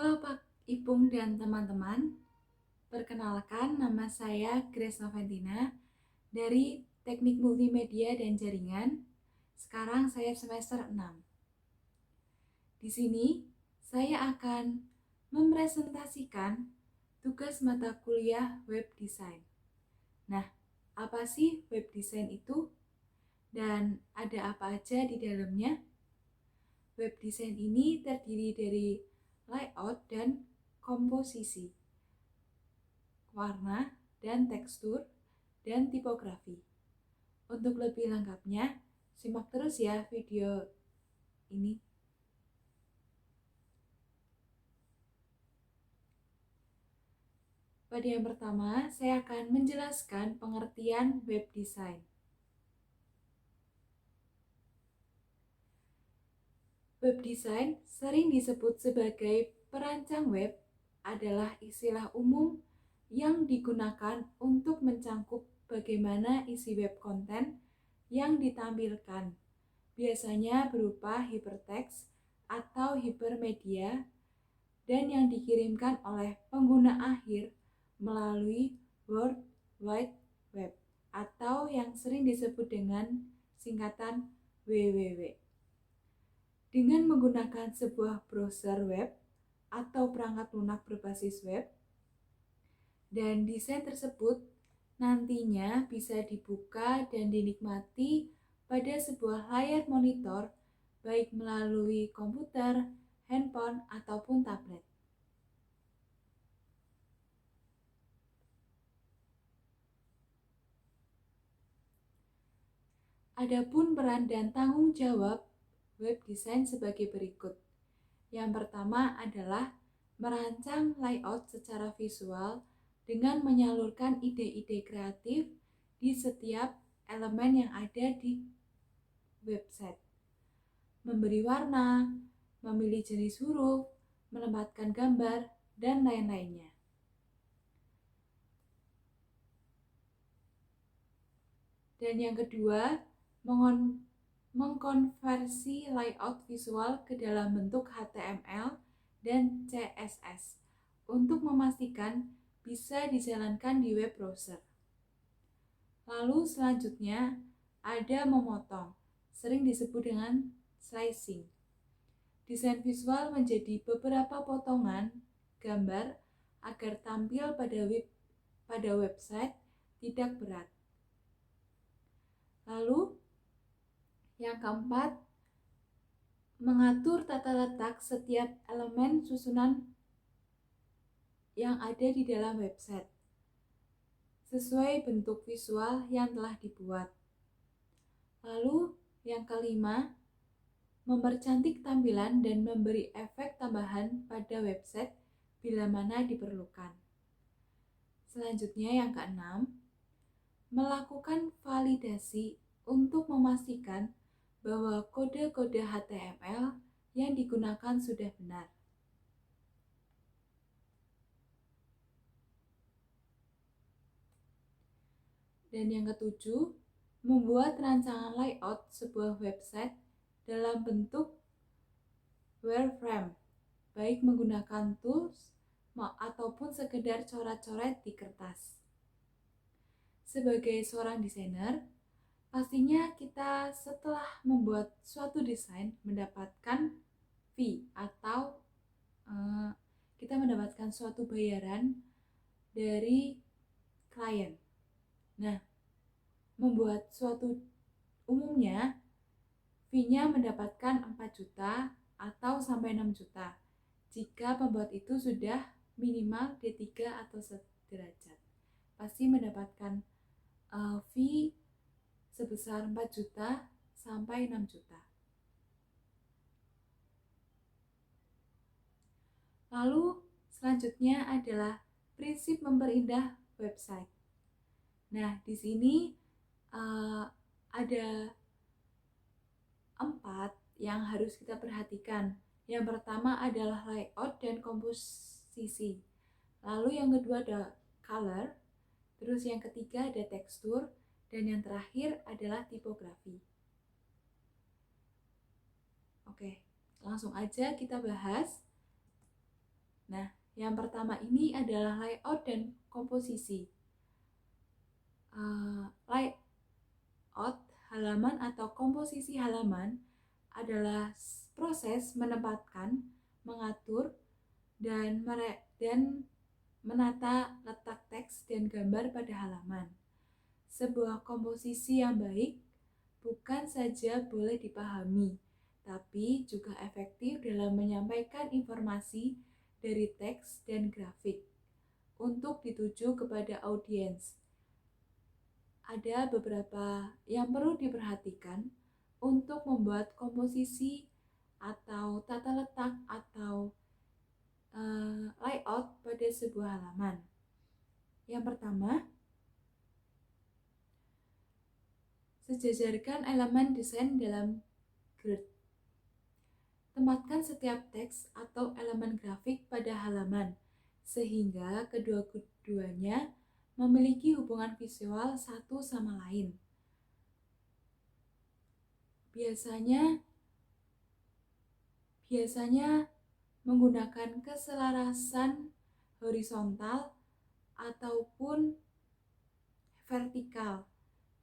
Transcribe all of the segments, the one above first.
Halo Pak Ipung dan teman-teman, perkenalkan nama saya Grace Noventina dari Teknik Multimedia dan Jaringan. Sekarang saya semester 6. Di sini saya akan mempresentasikan tugas mata kuliah Web Design. Nah, apa sih Web Design itu? Dan ada apa aja di dalamnya? Web Design ini terdiri dari layout dan komposisi, warna dan tekstur, dan tipografi. Untuk lebih lengkapnya, simak terus ya video ini. Pada yang pertama, saya akan menjelaskan pengertian web design. Web design sering disebut sebagai perancang web adalah istilah umum yang digunakan untuk mencangkup bagaimana isi web konten yang ditampilkan, biasanya berupa hypertext atau hypermedia, dan yang dikirimkan oleh pengguna akhir melalui World Wide Web atau yang sering disebut dengan singkatan WWW. Dengan menggunakan sebuah browser web atau perangkat lunak berbasis web, dan desain tersebut nantinya bisa dibuka dan dinikmati pada sebuah layar monitor, baik melalui komputer, handphone, ataupun tablet. Adapun peran dan tanggung jawab web design sebagai berikut. Yang pertama adalah merancang layout secara visual dengan menyalurkan ide-ide kreatif di setiap elemen yang ada di website. Memberi warna, memilih jenis huruf, menempatkan gambar, dan lain-lainnya. Dan yang kedua, mengkonversi layout visual ke dalam bentuk HTML dan CSS untuk memastikan bisa dijalankan di web browser. Lalu selanjutnya ada memotong, sering disebut dengan slicing. Desain visual menjadi beberapa potongan gambar agar tampil pada website tidak berat. Lalu yang keempat, mengatur tata letak setiap elemen susunan yang ada di dalam website sesuai bentuk visual yang telah dibuat. Lalu yang kelima, mempercantik tampilan dan memberi efek tambahan pada website bila mana diperlukan. Selanjutnya yang keenam, melakukan validasi untuk memastikan bahwa kode-kode HTML yang digunakan sudah benar. Dan yang ketujuh, membuat rancangan layout sebuah website dalam bentuk wireframe, baik menggunakan tools ataupun sekedar coret-coret di kertas. Sebagai seorang desainer, pastinya kita setelah membuat suatu desain mendapatkan fee atau kita mendapatkan suatu bayaran dari klien. Nah, membuat suatu umumnya fee-nya mendapatkan 4 juta atau sampai 6 juta jika pembuat itu sudah minimal D3 atau sederajat. Pasti mendapatkan fee sebesar 4 juta sampai 6 juta. Lalu selanjutnya adalah prinsip memperindah website. Nah, di sini ada 4 yang harus kita perhatikan. Yang pertama adalah layout dan komposisi. Lalu yang kedua ada color. Terus yang ketiga ada tekstur. Dan yang terakhir adalah tipografi. Oke, langsung aja kita bahas. Nah, yang pertama ini adalah layout dan komposisi. Layout halaman atau komposisi halaman adalah proses menempatkan, mengatur, dan menata letak teks dan gambar pada halaman. Sebuah komposisi yang baik bukan saja boleh dipahami, tapi juga efektif dalam menyampaikan informasi dari teks dan grafik untuk dituju kepada audiens. Ada beberapa yang perlu diperhatikan untuk membuat komposisi atau tata letak atau layout pada sebuah halaman. Yang pertama, sejajarkan elemen desain dalam grid. Tempatkan setiap teks atau elemen grafik pada halaman, sehingga kedua-duanya memiliki hubungan visual satu sama lain. Biasanya menggunakan keselarasan horizontal ataupun vertikal,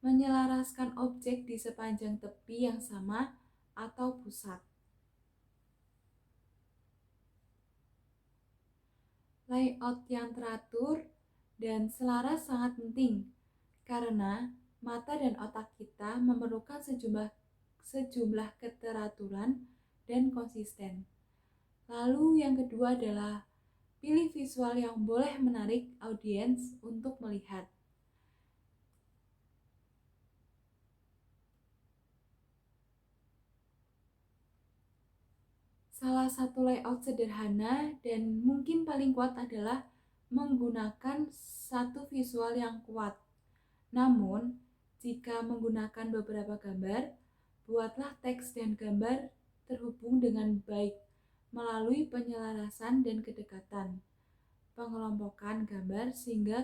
menyelaraskan objek di sepanjang tepi yang sama atau pusat. Layout yang teratur dan selaras sangat penting karena mata dan otak kita memerlukan sejumlah keteraturan dan konsisten. Lalu yang kedua adalah pilih visual yang boleh menarik audiens untuk melihat. Salah satu layout sederhana dan mungkin paling kuat adalah menggunakan satu visual yang kuat. Namun, jika menggunakan beberapa gambar, buatlah teks dan gambar terhubung dengan baik melalui penyelarasan dan kedekatan. Pengelompokan gambar sehingga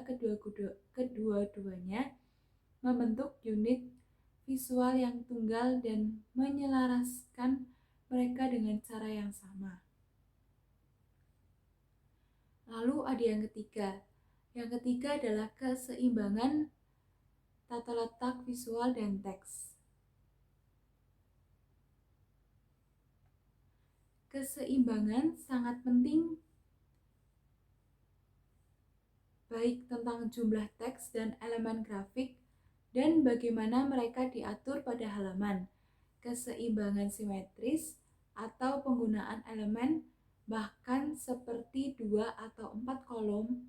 kedua-duanya membentuk unit visual yang tunggal dan menyelaraskan mereka dengan cara yang sama. Lalu ada yang ketiga. Yang ketiga adalah keseimbangan tata letak visual dan teks. Keseimbangan sangat penting baik tentang jumlah teks dan elemen grafik dan bagaimana mereka diatur pada halaman. Keseimbangan simetris atau penggunaan elemen bahkan seperti 2 atau 4 kolom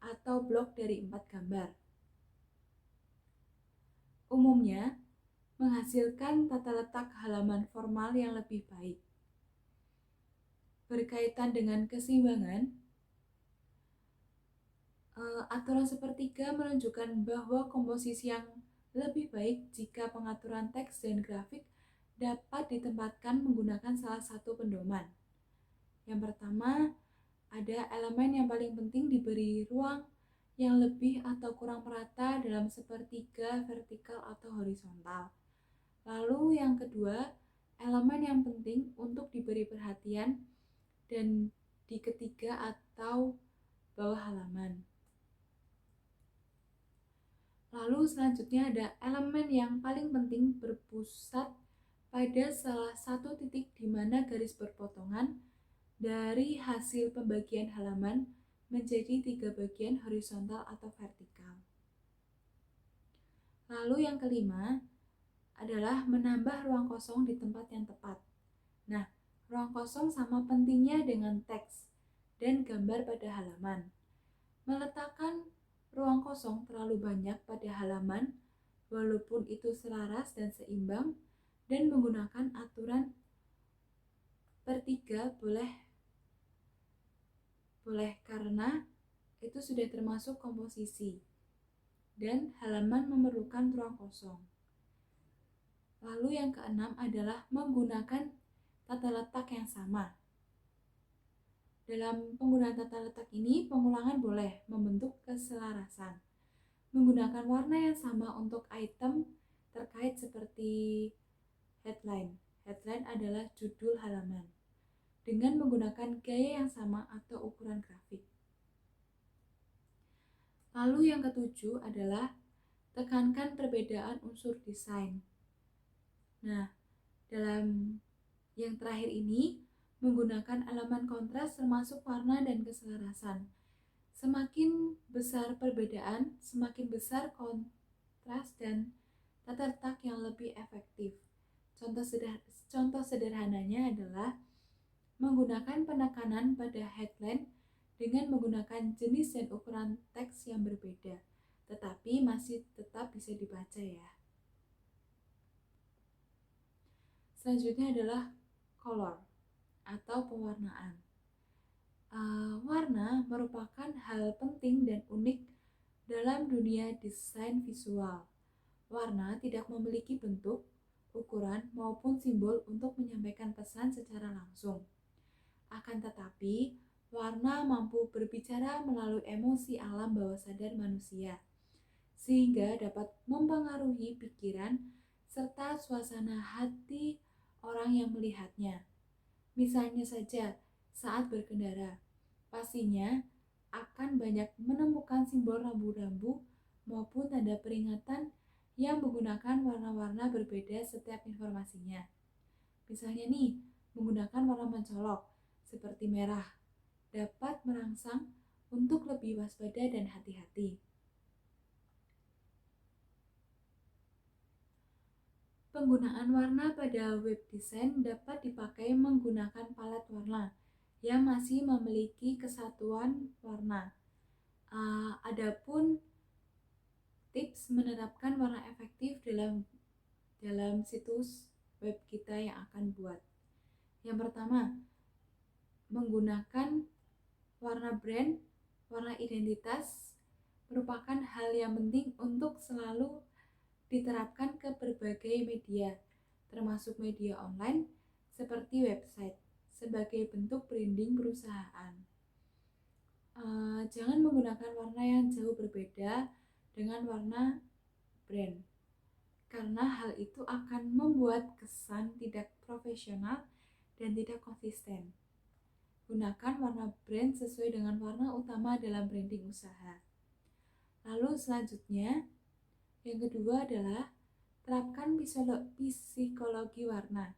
atau blok dari 4 gambar. Umumnya menghasilkan tata letak halaman formal yang lebih baik. Berkaitan dengan keseimbangan, aturan sepertiga menunjukkan bahwa komposisi yang lebih baik jika pengaturan teks dan grafik dapat ditempatkan menggunakan salah satu pedoman. Yang pertama, ada elemen yang paling penting diberi ruang yang lebih atau kurang merata dalam sepertiga vertikal atau horizontal. Lalu yang kedua, elemen yang penting untuk diberi perhatian dan di ketiga atau bawah halaman. Lalu selanjutnya ada elemen yang paling penting berpusat pada salah satu titik di mana garis berpotongan dari hasil pembagian halaman menjadi 3 bagian horizontal atau vertikal. Lalu yang kelima adalah menambah ruang kosong di tempat yang tepat. Nah, ruang kosong sama pentingnya dengan teks dan gambar pada halaman. Meletakkan ruang kosong terlalu banyak pada halaman, walaupun itu selaras dan seimbang, dan menggunakan aturan per 3 boleh karena itu sudah termasuk komposisi dan halaman memerlukan ruang kosong. Lalu yang keenam adalah menggunakan tata letak yang sama. Dalam penggunaan tata letak ini, pengulangan boleh membentuk keselarasan. Menggunakan warna yang sama untuk item terkait seperti headline. Headline adalah judul halaman. dengan menggunakan gaya yang sama atau ukuran grafik. Lalu yang ketujuh adalah tekankan perbedaan unsur desain. Nah, dalam yang terakhir ini menggunakan elemen kontras termasuk warna dan keselarasan. Semakin besar perbedaan, semakin besar kontras dan tata letak yang lebih efektif. Contoh sederhananya adalah menggunakan penekanan pada headline dengan menggunakan jenis dan ukuran teks yang berbeda, tetapi masih tetap bisa dibaca ya. Selanjutnya adalah color atau pewarnaan. Warna merupakan hal penting dan unik dalam dunia desain visual. Warna tidak memiliki bentuk, ukuran, maupun simbol untuk menyampaikan pesan secara langsung. Akan tetapi, warna mampu berbicara melalui emosi alam bawah sadar manusia, sehingga dapat mempengaruhi pikiran serta suasana hati orang yang melihatnya. Misalnya saja, saat berkendara, pastinya akan banyak menemukan simbol rambu-rambu maupun tanda peringatan yang menggunakan warna-warna berbeda setiap informasinya. Misalnya nih, menggunakan warna mencolok seperti merah dapat merangsang untuk lebih waspada dan hati-hati. Penggunaan warna pada web design dapat dipakai menggunakan palet warna yang masih memiliki kesatuan warna. Adapun tips menerapkan warna efektif dalam situs web kita yang akan buat. Yang pertama, menggunakan warna brand, warna identitas merupakan hal yang penting untuk selalu diterapkan ke berbagai media, termasuk media online seperti website, sebagai bentuk branding perusahaan. Jangan menggunakan warna yang jauh berbeda dengan warna brand, karena hal itu akan membuat kesan tidak profesional dan tidak konsisten. Gunakan warna brand sesuai dengan warna utama dalam branding usaha. Lalu selanjutnya, yang kedua adalah terapkan psikologi warna.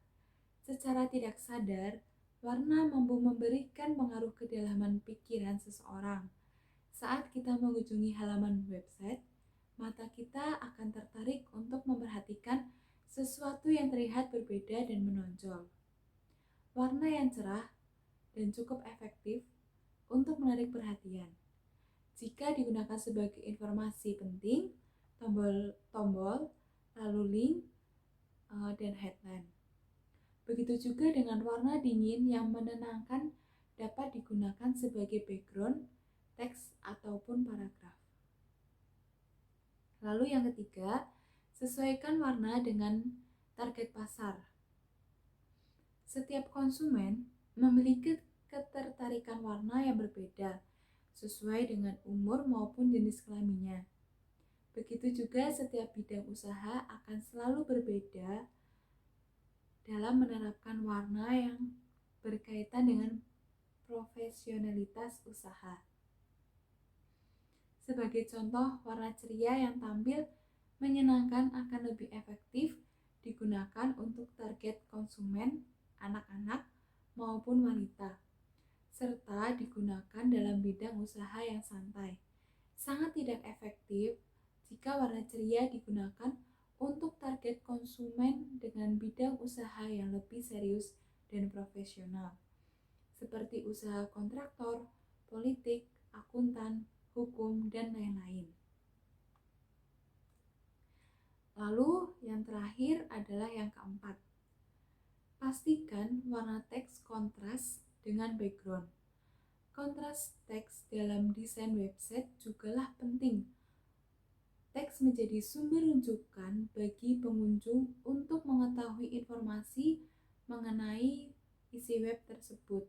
Secara tidak sadar, warna mampu memberikan pengaruh kedalaman pikiran seseorang. Saat kita mengunjungi halaman website, mata kita akan tertarik untuk memperhatikan sesuatu yang terlihat berbeda dan menonjol. Warna yang cerah dan cukup efektif untuk menarik perhatian. Jika digunakan sebagai informasi penting, tombol, lalu link, dan headline. Begitu juga dengan warna dingin yang menenangkan dapat digunakan sebagai background, teks, ataupun paragraf. Lalu yang ketiga, sesuaikan warna dengan target pasar. Setiap konsumen memiliki ketertarikan warna yang berbeda sesuai dengan umur maupun jenis kelaminnya. Begitu juga setiap bidang usaha akan selalu berbeda dalam menerapkan warna yang berkaitan dengan profesionalitas usaha. Sebagai contoh, warna ceria yang tampil menyenangkan akan lebih efektif digunakan untuk target konsumen anak-anak maupun wanita, serta digunakan dalam bidang usaha yang santai. Sangat tidak efektif jika warna ceria digunakan untuk target konsumen dengan bidang usaha yang lebih serius dan profesional, seperti usaha kontraktor, politik, akuntan, hukum, dan lain-lain. Lalu yang terakhir adalah yang keempat. Pastikan warna teks kontras dengan background. Kontras teks dalam desain website jugalah penting. Teks menjadi sumber rujukan bagi pengunjung untuk mengetahui informasi mengenai isi web tersebut.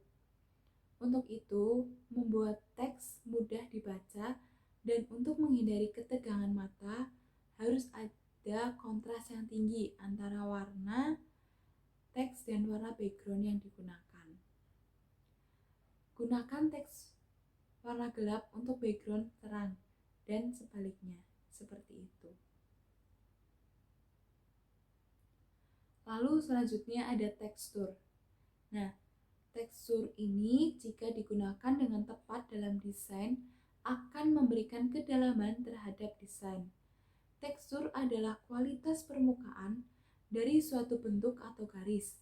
Untuk itu, membuat teks mudah dibaca dan untuk menghindari ketegangan mata, harus ada kontras yang tinggi antara warna teks dan warna background yang digunakan. Gunakan teks warna gelap untuk background terang dan sebaliknya, seperti itu. Lalu selanjutnya ada tekstur. Nah, tekstur ini jika digunakan dengan tepat dalam desain akan memberikan kedalaman terhadap desain. Tekstur adalah kualitas permukaan dari suatu bentuk atau garis.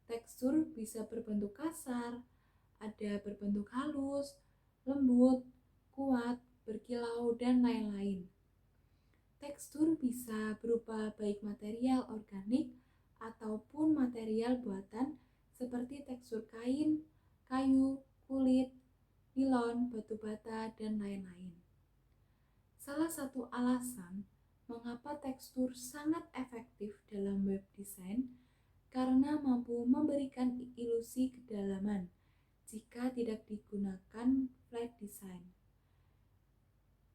Tekstur bisa berbentuk kasar, ada berbentuk halus, lembut, kuat, berkilau, dan lain-lain. Tekstur bisa berupa baik material organik ataupun material buatan seperti tekstur kain, kayu, kulit, nilon, batu bata, dan lain-lain. Salah satu alasan mengapa tekstur sangat efektif dalam web design karena mampu memberikan ilusi kedalaman jika tidak digunakan flat design.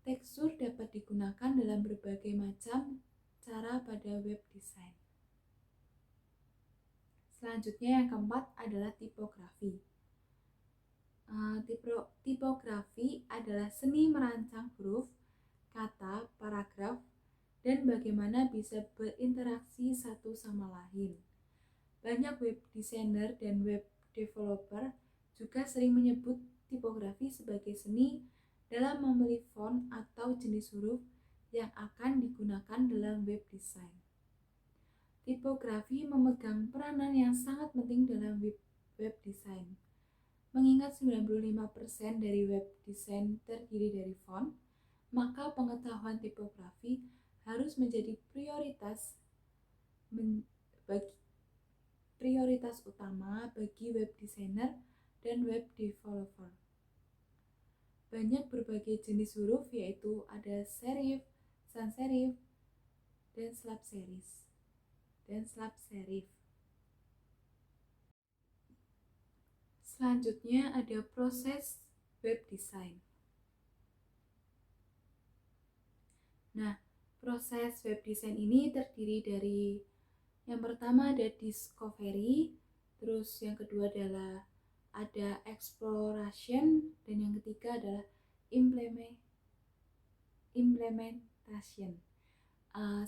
Tekstur dapat digunakan dalam berbagai macam cara pada web design. Selanjutnya yang keempat adalah tipografi. Tipografi adalah seni merancang huruf, kata, paragraf, dan bagaimana bisa berinteraksi satu sama lain. Banyak web designer dan web developer juga sering menyebut tipografi sebagai seni dalam memilih font atau jenis huruf yang akan digunakan dalam web design. Tipografi memegang peranan yang sangat penting dalam web design. Mengingat 95% dari web design terdiri dari font, maka pengetahuan tipografi harus menjadi prioritas utama bagi web designer dan web developer. Banyak berbagai jenis huruf yaitu ada serif, sans serif, dan slab serif. Selanjutnya ada proses web design. Nah, proses web design ini terdiri dari yang pertama ada discovery, terus yang kedua adalah ada exploration, dan yang ketiga adalah implementation.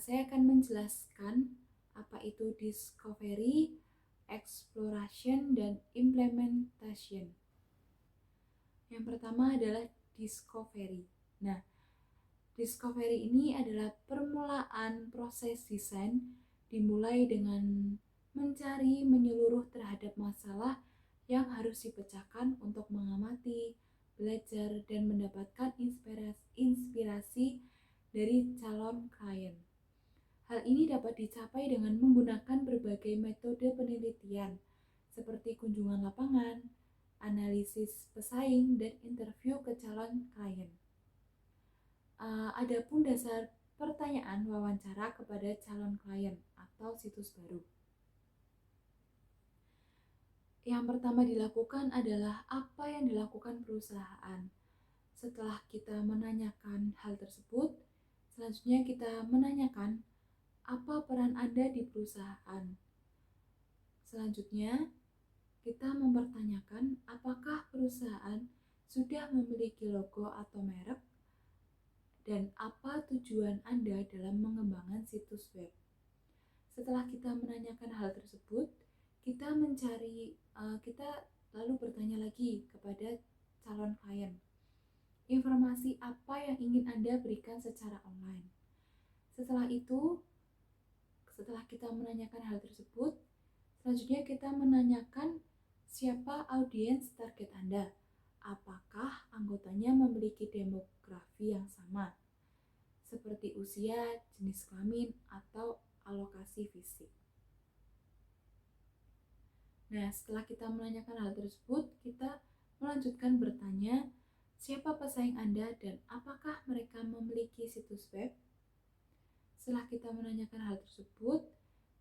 Saya akan menjelaskan apa itu discovery, exploration, dan implementation. Yang pertama adalah discovery. Nah, discovery ini adalah permulaan proses desain dimulai dengan mencari menyeluruh terhadap masalah yang harus dipecahkan untuk mengamati, belajar, dan mendapatkan inspirasi dari calon klien. Hal ini dapat dicapai dengan menggunakan berbagai metode penelitian seperti kunjungan lapangan, analisis pesaing, dan interview ke calon klien. Adapun dasar pertanyaan wawancara kepada calon klien atau situs baru. Yang pertama dilakukan adalah apa yang dilakukan perusahaan. Setelah kita menanyakan hal tersebut, selanjutnya kita menanyakan apa peran Anda di perusahaan. Selanjutnya, kita mempertanyakan apakah perusahaan sudah memiliki logo atau merek dan apa tujuan Anda dalam mengembangkan situs web. Setelah kita menanyakan hal tersebut, kita lalu bertanya lagi kepada calon klien. Informasi apa yang ingin Anda berikan secara online. Setelah kita menanyakan hal tersebut, selanjutnya kita menanyakan siapa audiens target Anda. Apakah anggotanya memiliki demografi yang sama, seperti usia, jenis kelamin, atau alokasi fisik. Nah, setelah kita menanyakan hal tersebut, kita melanjutkan bertanya, siapa pesaing Anda dan apakah mereka memiliki situs web? Setelah kita menanyakan hal tersebut,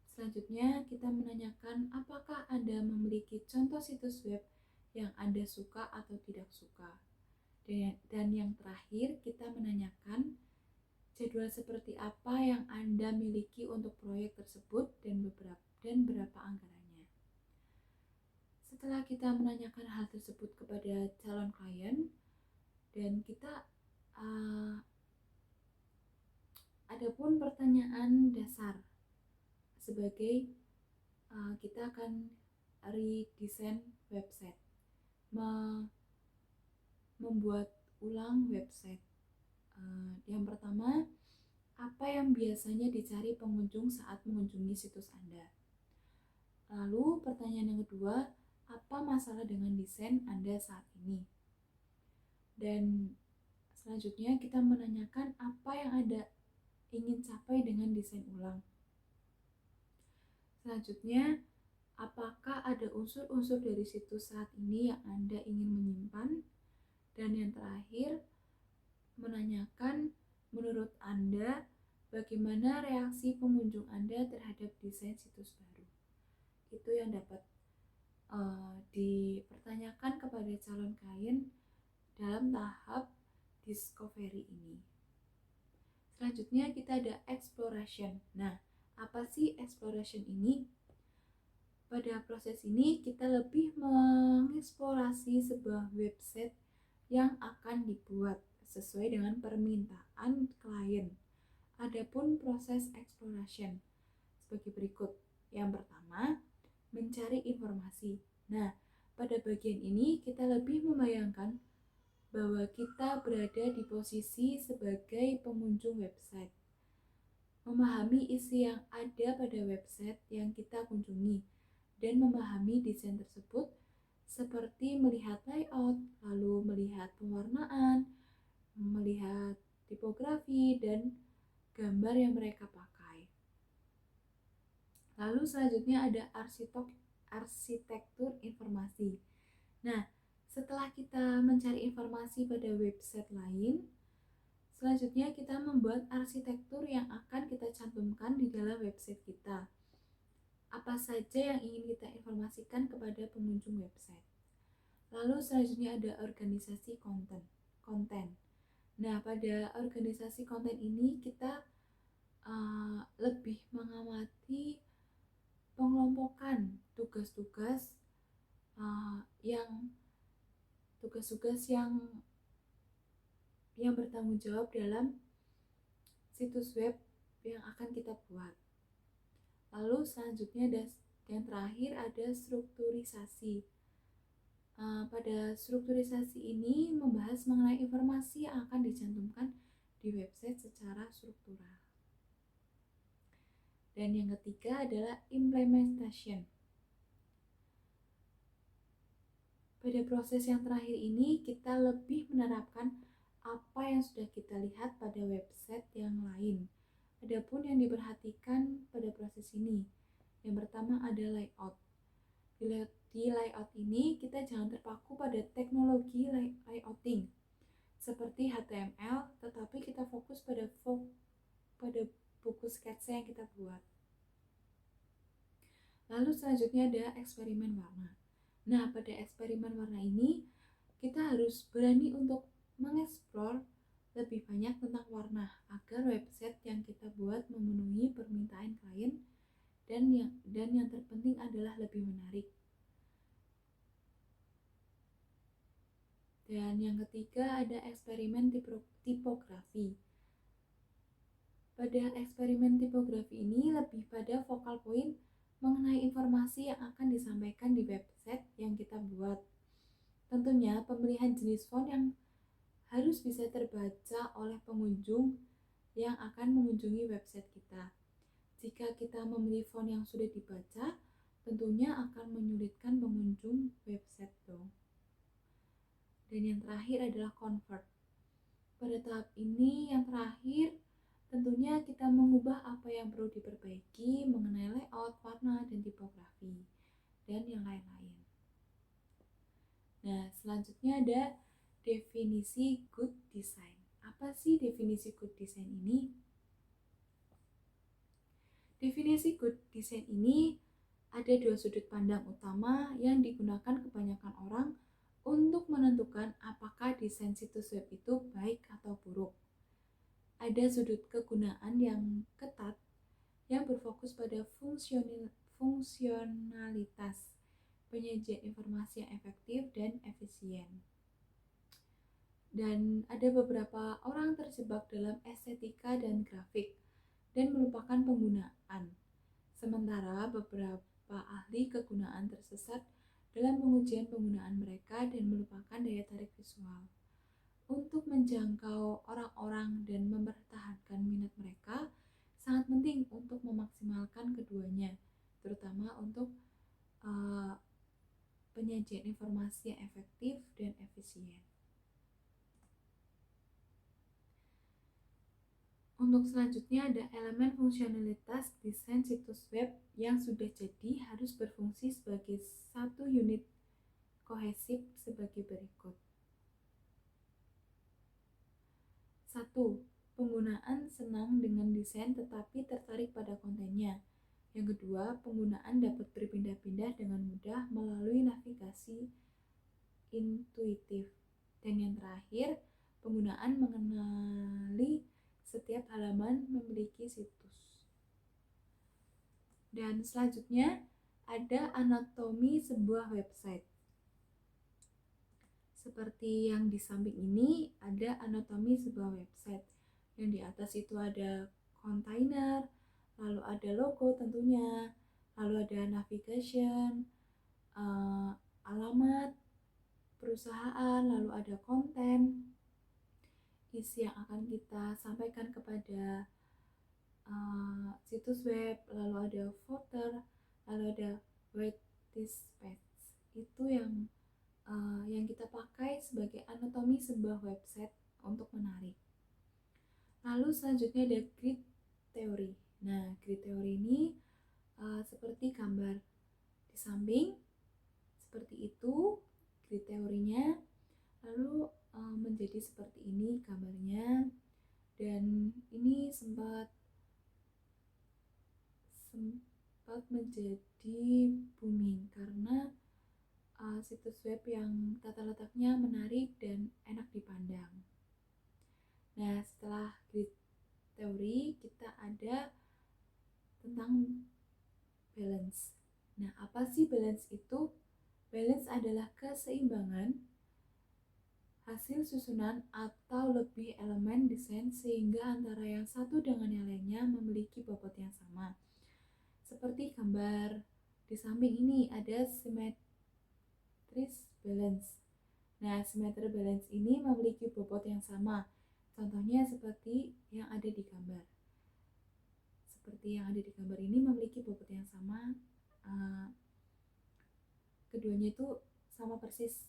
selanjutnya kita menanyakan apakah Anda memiliki contoh situs web yang Anda suka atau tidak suka. Dan yang terakhir, kita menanyakan jadwal seperti apa yang Anda miliki untuk proyek tersebut dan berapa anggarannya. Setelah kita menanyakan hal tersebut kepada calon klien dan kita ada pun pertanyaan dasar sebagai kita akan redesign website, membuat ulang website. Yang pertama, apa yang biasanya dicari pengunjung saat mengunjungi situs Anda? Lalu pertanyaan yang kedua, apa masalah dengan desain Anda saat ini? Dan selanjutnya kita menanyakan apa yang Anda ingin capai dengan desain ulang. Selanjutnya, apakah ada unsur-unsur dari situs saat ini yang Anda ingin menyimpan? Dan yang terakhir, menanyakan menurut Anda bagaimana reaksi pengunjung Anda terhadap desain situs baru. Itu yang dapat dipertanyakan kepada calon klien dalam tahap discovery ini. Selanjutnya kita ada exploration. Nah, apa sih exploration ini? Pada proses ini kita lebih mengeksplorasi sebuah website yang akan dibuat sesuai dengan permintaan klien. Adapun proses exploration sebagai berikut. Yang pertama, mencari informasi. Nah, pada bagian ini kita lebih membayangkan bahwa kita berada di posisi sebagai pengunjung website. Memahami isi yang ada pada website yang kita kunjungi dan memahami desain tersebut seperti melihat layout, lalu melihat pewarnaan, melihat tipografi dan gambar yang mereka pakai. Lalu selanjutnya ada arsitektur informasi. Nah, setelah kita mencari informasi pada website lain, selanjutnya kita membuat arsitektur yang akan kita cantumkan di dalam website kita. Apa saja yang ingin kita informasikan kepada pengunjung website. Lalu selanjutnya ada organisasi konten. Nah, pada organisasi konten ini kita lebih mengamati pengelompokan tugas-tugas yang bertanggung jawab dalam situs web yang akan kita buat. Lalu selanjutnya yang terakhir ada strukturisasi. Pada strukturisasi ini membahas mengenai informasi yang akan dicantumkan di website secara struktural. Dan yang ketiga adalah implementation. Pada proses yang terakhir ini kita lebih menerapkan apa yang sudah kita lihat pada website yang lain. Adapun yang diperhatikan pada proses ini, yang pertama ada layout. Di layout ini kita jangan terpaku pada teknologi layouting seperti HTML, tetapi kita fokus pada buku sketsa yang kita buat. Lalu selanjutnya ada eksperimen warna. Nah, pada eksperimen warna ini kita harus berani untuk mengeksplor lebih banyak tentang warna agar website yang kita buat memenuhi permintaan klien dan yang terpenting adalah lebih menarik. Dan yang ketiga ada eksperimen tipografi. Pada eksperimen tipografi ini lebih pada focal point mengenai informasi yang akan disampaikan di website yang kita buat. Tentunya pemilihan jenis font yang harus bisa terbaca oleh pengunjung yang akan mengunjungi website kita. Jika kita memilih font yang sudah dibaca, tentunya akan menyulitkan pengunjung website dong. Dan yang terakhir adalah convert. Pada tahap ini yang terakhir tentunya kita mengubah apa yang perlu diperbaiki mengenai layout, warna, dan tipografi, dan yang lain-lain. Nah, selanjutnya ada definisi good design. Apa sih definisi good design ini? Definisi good design ini ada dua sudut pandang utama yang digunakan kebanyakan orang untuk menentukan apakah desain situs web itu baik atau buruk. Ada sudut kegunaan yang ketat yang berfokus pada fungsionalitas, penyajian informasi yang efektif dan efisien. Dan ada beberapa orang terjebak dalam estetika dan grafik dan melupakan penggunaan. Sementara beberapa ahli kegunaan tersesat dalam pengujian penggunaan mereka dan melupakan daya tarik visual. Untuk menjangkau orang-orang dan mempertahankan minat mereka, sangat penting untuk memaksimalkan keduanya, terutama untuk penyajian informasi yang efektif dan efisien. Untuk selanjutnya ada elemen fungsionalitas desain situs web yang sudah jadi harus berfungsi sebagai satu unit kohesif sebagai berikut. 1. Penggunaan senang dengan desain tetapi tertarik pada kontennya. Yang kedua, penggunaan dapat berpindah-pindah dengan mudah melalui navigasi intuitif. Dan yang terakhir, penggunaan mengenali setiap halaman memiliki situs. Dan selanjutnya ada anatomi sebuah website. Seperti yang di samping ini ada anatomi sebuah website. Yang di atas itu ada kontainer, lalu ada logo tentunya, lalu ada navigation, alamat perusahaan, lalu ada konten, isi yang akan kita sampaikan kepada situs web, lalu ada footer, lalu ada waitlist page. Itu yang kita pakai sebagai anatomi sebuah website untuk menarik. Lalu selanjutnya ada grid teori. Nah, grid teori ini seperti gambar di samping, seperti itu grid teorinya. Lalu menjadi seperti ini gambarnya, dan ini sempat menjadi booming karena situs web yang tata letaknya menarik dan enak dipandang. Nah, setelah grid teori kita ada tentang balance. Nah, apa sih balance itu? Balance adalah keseimbangan hasil susunan atau lebih elemen desain sehingga antara yang satu dengan yang lainnya memiliki bobot yang sama. Seperti gambar di samping ini ada symmetris balance. Nah, symmetry balance ini memiliki bobot yang sama. Contohnya seperti yang ada di gambar. Seperti yang ada di gambar ini memiliki bobot yang sama. Keduanya itu sama persis,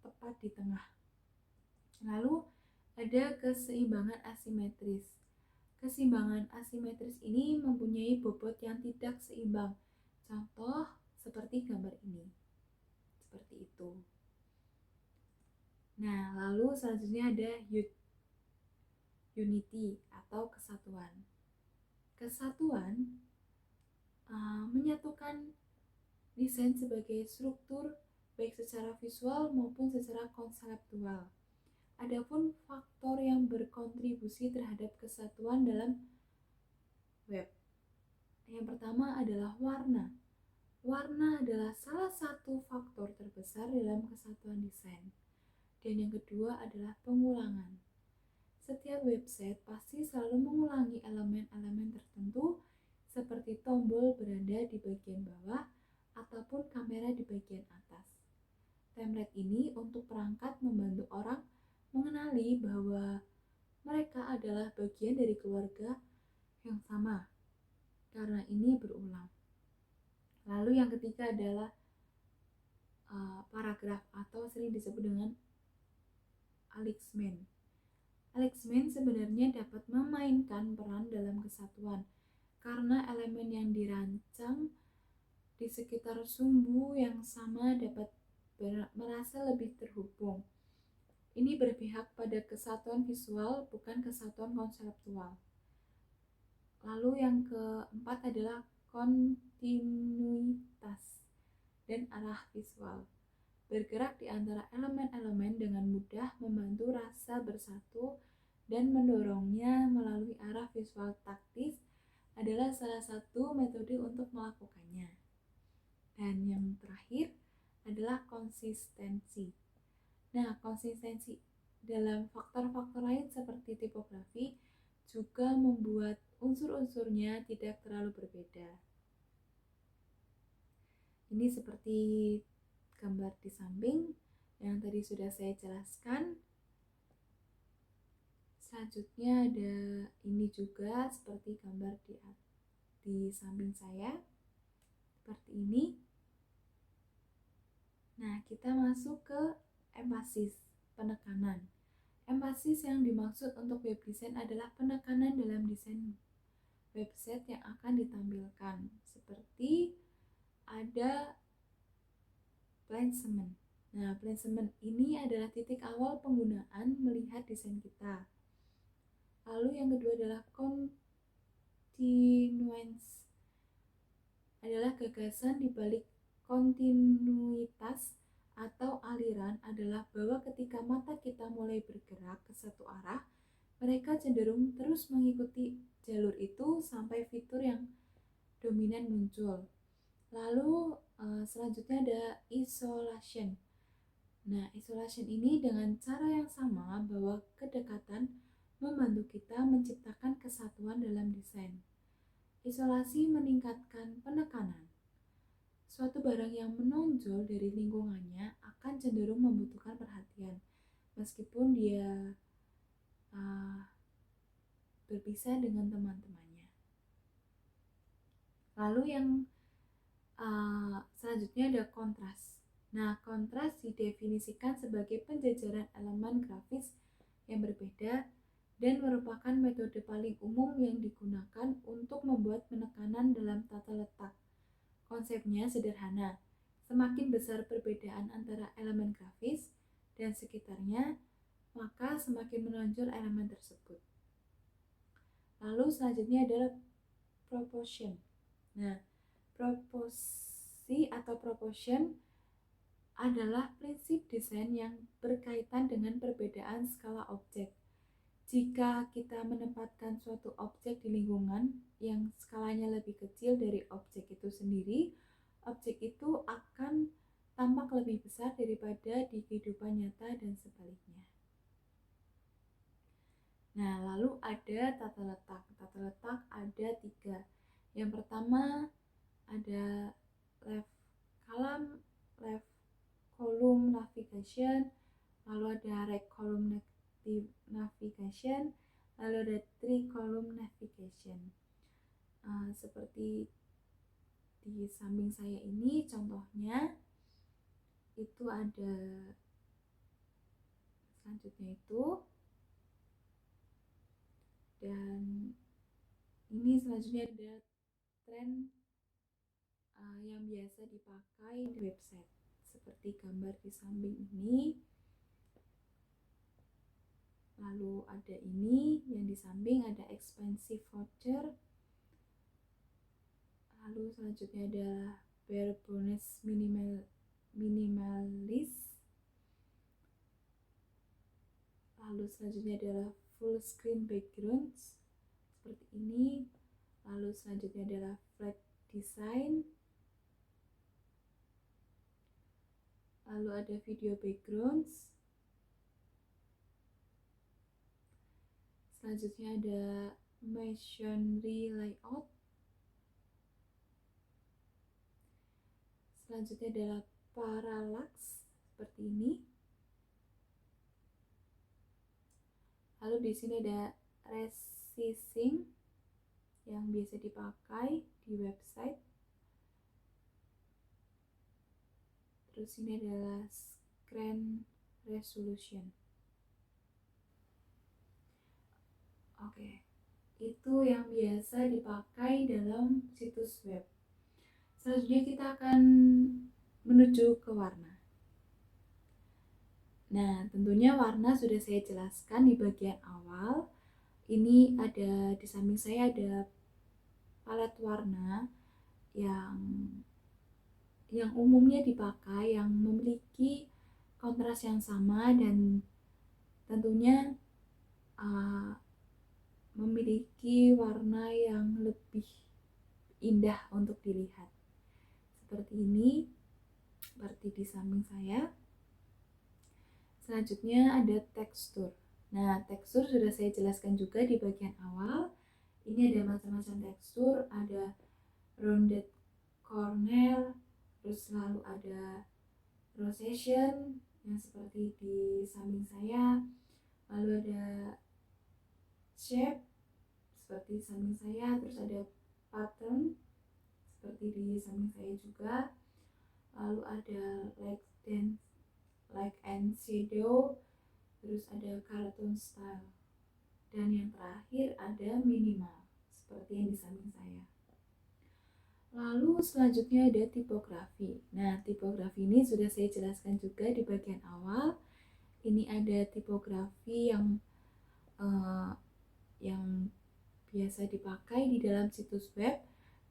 tepat di tengah. Lalu ada keseimbangan asimetris. Keseimbangan asimetris ini mempunyai bobot yang tidak seimbang. Contoh seperti gambar ini. Seperti itu. Nah, lalu selanjutnya ada unity atau kesatuan. Kesatuan menyatukan desain sebagai struktur baik secara visual maupun secara konseptual. Adapun faktor yang berkontribusi terhadap kesatuan dalam web. Yang pertama adalah warna. Warna adalah salah satu faktor terbesar dalam kesatuan desain. Dan yang kedua adalah pengulangan. Setiap website pasti selalu mengulangi elemen-elemen tertentu seperti tombol berada di bagian bawah ataupun kamera di bagian atas. Template ini untuk perangkat membantu orang mengenali bahwa mereka adalah bagian dari keluarga yang sama karena ini berulang. Lalu yang ketiga adalah paragraf atau sering disebut dengan alignment. Alignment sebenarnya dapat memainkan peran dalam kesatuan karena elemen yang dirancang di sekitar sumbu yang sama dapat merasa lebih terhubung. Ini berpihak pada kesatuan visual, bukan kesatuan konseptual. Lalu yang keempat adalah kontinuitas dan arah visual. Bergerak di antara elemen-elemen dengan mudah membantu rasa bersatu dan mendorongnya melalui arah visual taktis adalah salah satu metode untuk melakukannya. Dan yang terakhir adalah konsistensi. Nah, konsistensi dalam faktor-faktor lain seperti tipografi juga membuat unsur-unsurnya tidak terlalu berbeda. Ini seperti gambar di samping yang tadi sudah saya jelaskan. Selanjutnya ada ini juga seperti gambar di samping saya. Seperti ini. Nah, kita masuk ke emphasis, penekanan. Emphasis yang dimaksud untuk web design adalah penekanan dalam desain website yang akan ditampilkan. Seperti ada placement. Nah, placement ini adalah titik awal penggunaan melihat desain kita. Lalu yang kedua adalah continuance. Adalah gagasan di balik kontinuitas atau aliran adalah bahwa ketika mata kita mulai bergerak ke satu arah, mereka cenderung terus mengikuti jalur itu sampai fitur yang dominan muncul. Lalu selanjutnya ada isolation. Nah, isolation ini dengan cara yang sama bahwa kedekatan membantu kita menciptakan kesatuan dalam desain. Isolasi meningkatkan penekanan. Suatu barang yang menonjol dari lingkungannya akan cenderung membutuhkan perhatian, meskipun dia berpisah dengan teman-temannya. Lalu yang selanjutnya ada kontras. Nah, kontras didefinisikan sebagai penjajaran elemen grafis yang berbeda dan merupakan metode paling umum yang digunakan untuk membuat penekanan dalam tata letak. Konsepnya sederhana. Semakin besar perbedaan antara elemen grafis dan sekitarnya, maka semakin menonjol elemen tersebut. Lalu selanjutnya adalah proportion. Nah, proporsi atau proportion adalah prinsip desain yang berkaitan dengan perbedaan skala objek. Jika kita menempatkan suatu objek di lingkungan yang skalanya lebih kecil dari objek itu sendiri, objek itu akan tampak lebih besar daripada di kehidupan nyata dan sebaliknya. Nah, lalu ada tata letak. Tata letak ada 3. Yang pertama ada left column navigation, lalu ada right column navigation, lalu ada 3 column navigation. Seperti di samping saya ini contohnya itu ada, selanjutnya itu, dan ini selanjutnya ada tren yang biasa dipakai di website seperti gambar di samping ini. Lalu ada ini yang di samping, ada expensive voucher. Lalu selanjutnya ada bare bones minimalis. Lalu selanjutnya adalah full screen backgrounds seperti ini. Lalu selanjutnya adalah flat design. Lalu ada video backgrounds. Selanjutnya ada masonry layout. Selanjutnya adalah parallax seperti ini. Lalu di sini ada resizing yang biasa dipakai di website. Terus ini adalah screen resolution. Oke, itu yang biasa dipakai dalam situs web. Selanjutnya kita akan menuju ke warna. Nah, tentunya warna sudah saya jelaskan di bagian awal. Ini ada di samping saya ada palet warna yang umumnya dipakai, yang memiliki kontras yang sama dan tentunya memiliki warna yang lebih indah untuk dilihat. seperti ini, seperti di samping saya. Selanjutnya ada tekstur. Nah, tekstur sudah saya jelaskan juga di bagian awal. Ini ada macam-macam tekstur, ada rounded corner, terus lalu ada rosation yang seperti di samping saya, lalu ada shape seperti di samping saya, terus ada pattern seperti di samping saya juga, lalu ada light and shadow, terus ada cartoon style, dan yang terakhir ada minimal seperti yang di samping saya. Lalu selanjutnya ada tipografi. Nah, tipografi ini sudah saya jelaskan juga di bagian awal. Ini ada tipografi yang biasa dipakai di dalam situs web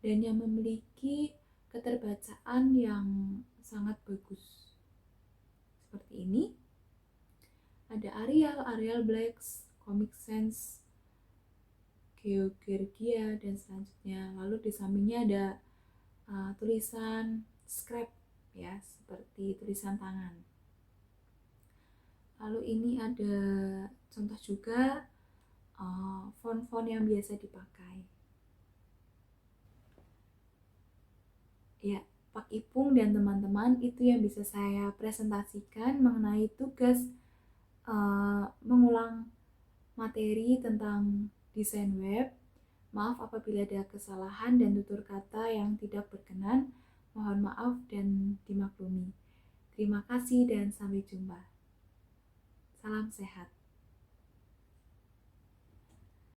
dan yang memiliki keterbacaan yang sangat bagus. Seperti ini. Ada Arial Blacks, Comic Sans, Georgia, dan selanjutnya. Lalu di sampingnya ada tulisan script ya, seperti tulisan tangan. Lalu ini ada contoh juga font-font yang biasa dipakai. Ya, Pak Ipung dan teman-teman, itu yang bisa saya presentasikan mengenai tugas mengulang materi tentang desain web. Maaf apabila ada kesalahan dan tutur kata yang tidak berkenan. Mohon maaf dan dimaklumi. Terima kasih dan sampai jumpa. Salam sehat.